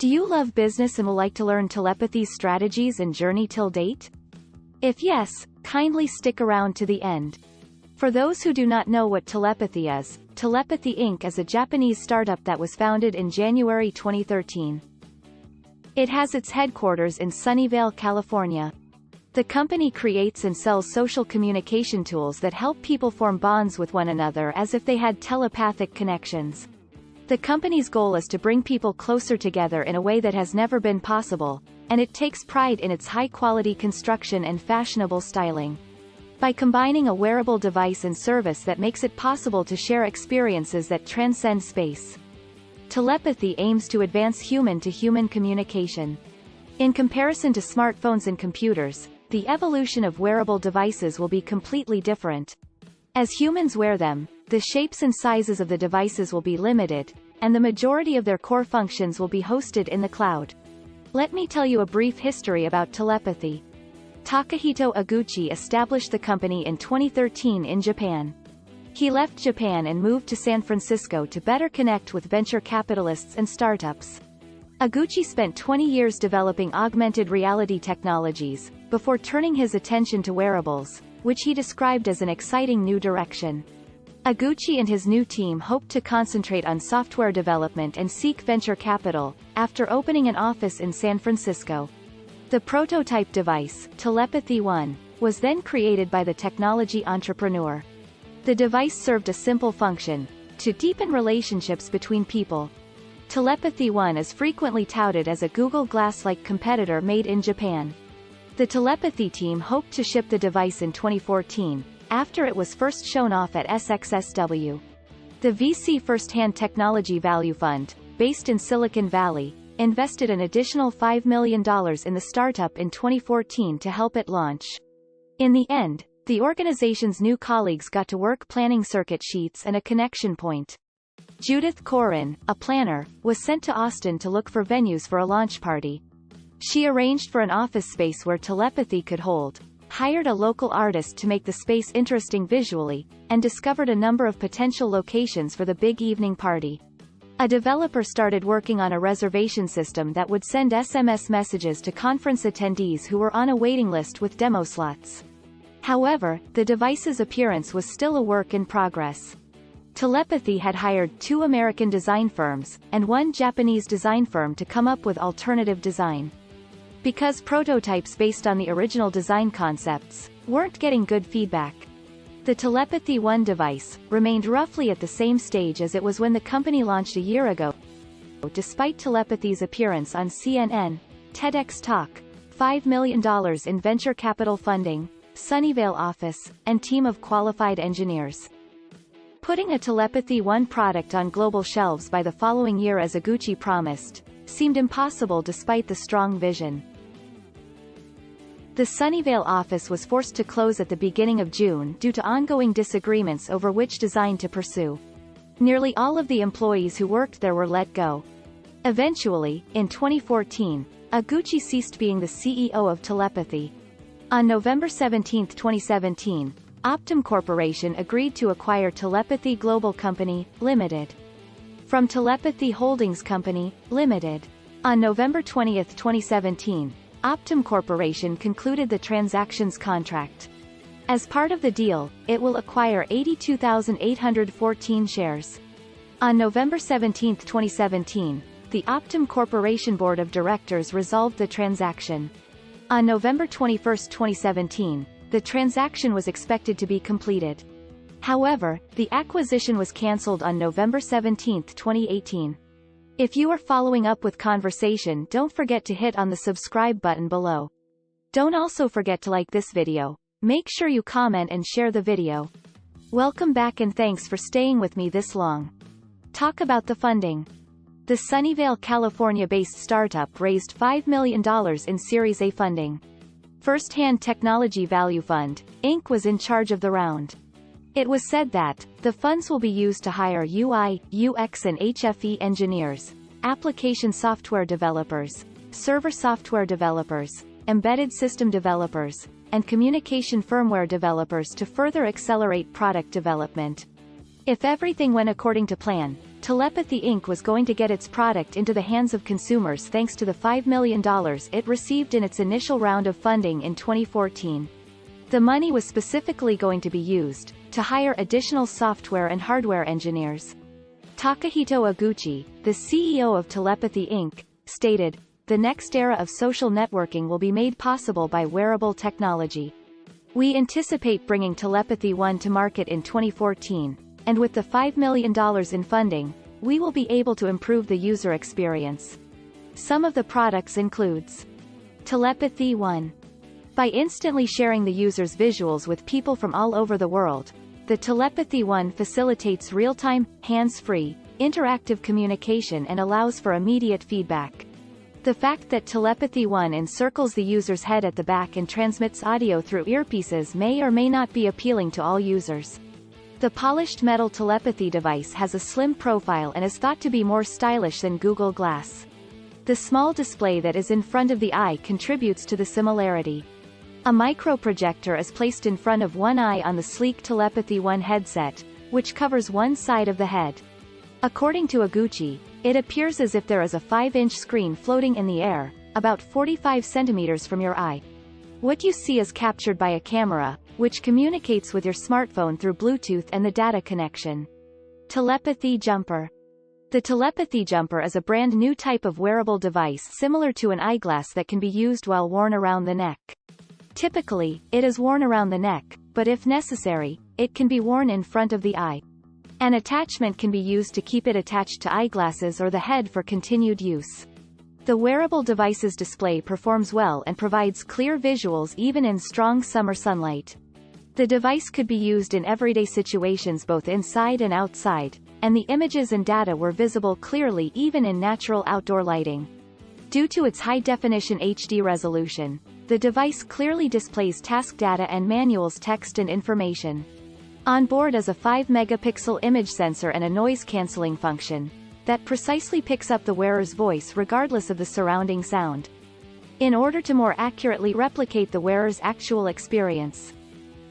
Do you love business and would like to learn telepathy's strategies and journey till date? If yes, kindly stick around to the end. For those who do not know what telepathy is, Telepathy Inc. is a Japanese startup that was founded in January 2013. It has its headquarters in Sunnyvale, California. The company creates and sells social communication tools that help people form bonds with one another as if they had telepathic connections. The company's goal is to bring people closer together in a way that has never been possible, and it takes pride in its high-quality construction and fashionable styling. By combining a wearable device and service that makes it possible to share experiences that transcend space. Telepathy aims to advance human-to-human communication. In comparison to smartphones and computers, the evolution of wearable devices will be completely different. As humans wear them, the shapes and sizes of the devices will be limited, and the majority of their core functions will be hosted in the cloud. Let me tell you a brief history about telepathy. Takahito Eguchi established the company in 2013 in Japan. He left Japan and moved to San Francisco to better connect with venture capitalists and startups. Eguchi spent 20 years developing augmented reality technologies, before turning his attention to wearables, which he described as an exciting new direction. Eguchi and his new team hoped to concentrate on software development and seek venture capital, after opening an office in San Francisco. The prototype device, Telepathy 1, was then created by the technology entrepreneur. The device served a simple function: to deepen relationships between people. Telepathy 1 is frequently touted as a Google Glass-like competitor made in Japan. The Telepathy team hoped to ship the device in 2014, after it was first shown off at SXSW. The VC First Hand Technology Value Fund, based in Silicon Valley, invested an additional $5 million in the startup in 2014 to help it launch. In the end, the organization's new colleagues got to work planning circuit sheets and a connection point. Judith Corin, a planner, was sent to Austin to look for venues for a launch party. She arranged for an office space where telepathy could hold, hired a local artist to make the space interesting visually, and discovered a number of potential locations for the big evening party. A developer started working on a reservation system that would send SMS messages to conference attendees who were on a waiting list with demo slots. However, the device's appearance was still a work in progress. Telepathy had hired 2 American design firms, and 1 Japanese design firm to come up with alternative design. Because prototypes based on the original design concepts weren't getting good feedback, the Telepathy 1 device remained roughly at the same stage as it was when the company launched a year ago. Despite telepathy's appearance on CNN, TEDx Talk, $5 million in venture capital funding, Sunnyvale office, and team of qualified engineers. Putting a Telepathy 1 product on global shelves by the following year as Eguchi promised, seemed impossible despite the strong vision. The Sunnyvale office was forced to close at the beginning of June due to ongoing disagreements over which design to pursue. Nearly all of the employees who worked there were let go. Eventually, in 2014, Eguchi ceased being the CEO of Telepathy. On November 17, 2017, Optum Corporation agreed to acquire Telepathy Global Company, Limited, from Telepathy Holdings Company, Limited. On November 20, 2017, Optum Corporation concluded the transaction's contract. As part of the deal, it will acquire 82,814 shares. On November 17, 2017, the Optum Corporation Board of Directors resolved the transaction. On November 21, 2017, the transaction was expected to be completed. However, the acquisition was cancelled on November 17, 2018. If you are following up with conversation, don't forget to hit on the subscribe button below. Don't also forget to like this video. Make sure you comment and share the video. Welcome back and thanks for staying with me this long. Talk about the funding. The Sunnyvale, California-based startup raised $5 million in Series A funding. First Hand Technology Value Fund, Inc. was in charge of the round. It was said that the funds will be used to hire UI, UX and HFE engineers, application software developers, server software developers, embedded system developers, and communication firmware developers to further accelerate product development. If everything went according to plan, Telepathy Inc. was going to get its product into the hands of consumers thanks to the $5 million it received in its initial round of funding in 2014. The money was specifically going to be used to hire additional software and hardware engineers. Takahito Oguchi, the CEO of Telepathy Inc., stated, "The next era of social networking will be made possible by wearable technology. We anticipate bringing Telepathy One to market in 2014, and with the $5 million in funding, we will be able to improve the user experience." Some of the products includes Telepathy One. By instantly sharing the user's visuals with people from all over the world, the Telepathy One facilitates real-time, hands-free, interactive communication and allows for immediate feedback. The fact that Telepathy One encircles the user's head at the back and transmits audio through earpieces may or may not be appealing to all users. The polished metal telepathy device has a slim profile and is thought to be more stylish than Google Glass. The small display that is in front of the eye contributes to the similarity. A microprojector is placed in front of one eye on the sleek Telepathy One headset, which covers one side of the head. According to Oguchi, it appears as if there is a 5-inch screen floating in the air, about 45 centimeters from your eye. What you see is captured by a camera, which communicates with your smartphone through Bluetooth and the data connection. Telepathy Jumper. The Telepathy Jumper is a brand new type of wearable device similar to an eyeglass that can be used while worn around the neck. Typically, it is worn around the neck, but if necessary, it can be worn in front of the eye. An attachment can be used to keep it attached to eyeglasses or the head for continued use. The wearable device's display performs well and provides clear visuals even in strong summer sunlight. The device could be used in everyday situations both inside and outside, and the images and data were visible clearly even in natural outdoor lighting. Due to its high-definition HD resolution, the device clearly displays task data and manuals text and information. On board is a 5-megapixel image sensor and a noise-canceling function that precisely picks up the wearer's voice regardless of the surrounding sound, in order to more accurately replicate the wearer's actual experience.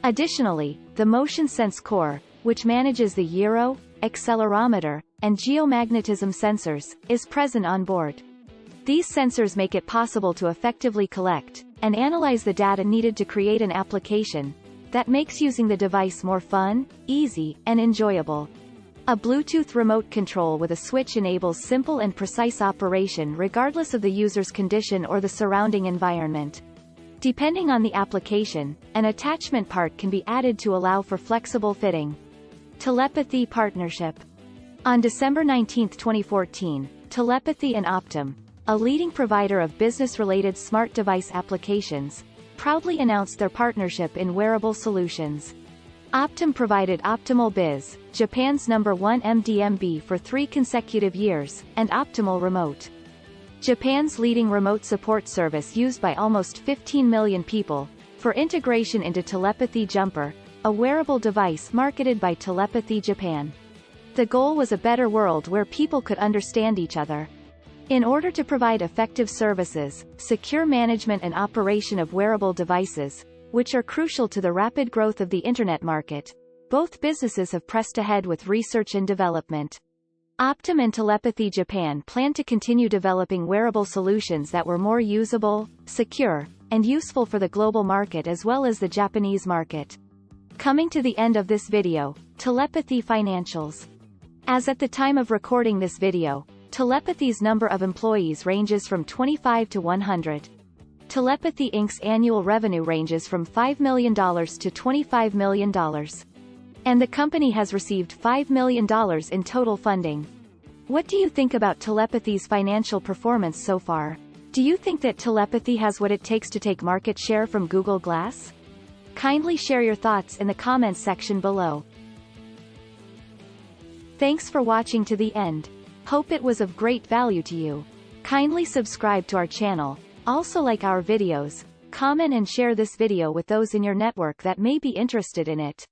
Additionally, the Motion Sense Core, which manages the gyro, accelerometer, and geomagnetism sensors, is present on board. These sensors make it possible to effectively collect and analyze the data needed to create an application that makes using the device more fun, easy, and enjoyable. A Bluetooth remote control with a switch enables simple and precise operation regardless of the user's condition or the surrounding environment. Depending on the application, an attachment part can be added to allow for flexible fitting. Telepathy Partnership. On December 19, 2014, Telepathy and Optum, a leading provider of business-related smart device applications, proudly announced their partnership in wearable solutions. Optum provided Optimal Biz, Japan's #1 MDMB for 3 consecutive years, and Optimal Remote, Japan's leading remote support service used by almost 15 million people, for integration into Telepathy Jumper, a wearable device marketed by Telepathy Japan. The goal was a better world where people could understand each other. In order to provide effective services, secure management and operation of wearable devices, which are crucial to the rapid growth of the Internet market, both businesses have pressed ahead with research and development. Optum and Telepathy Japan plan to continue developing wearable solutions that were more usable, secure, and useful for the global market as well as the Japanese market. Coming to the end of this video, Telepathy Financials. As at the time of recording this video, Telepathy's number of employees ranges from 25 to 100. Telepathy Inc.'s annual revenue ranges from $5 million to $25 million. And the company has received $5 million in total funding. What do you think about Telepathy's financial performance so far? Do you think that Telepathy has what it takes to take market share from Google Glass? Kindly share your thoughts in the comments section below. Thanks for watching to the end. Hope it was of great value to you. Kindly subscribe to our channel, also like our videos, comment and share this video with those in your network that may be interested in it.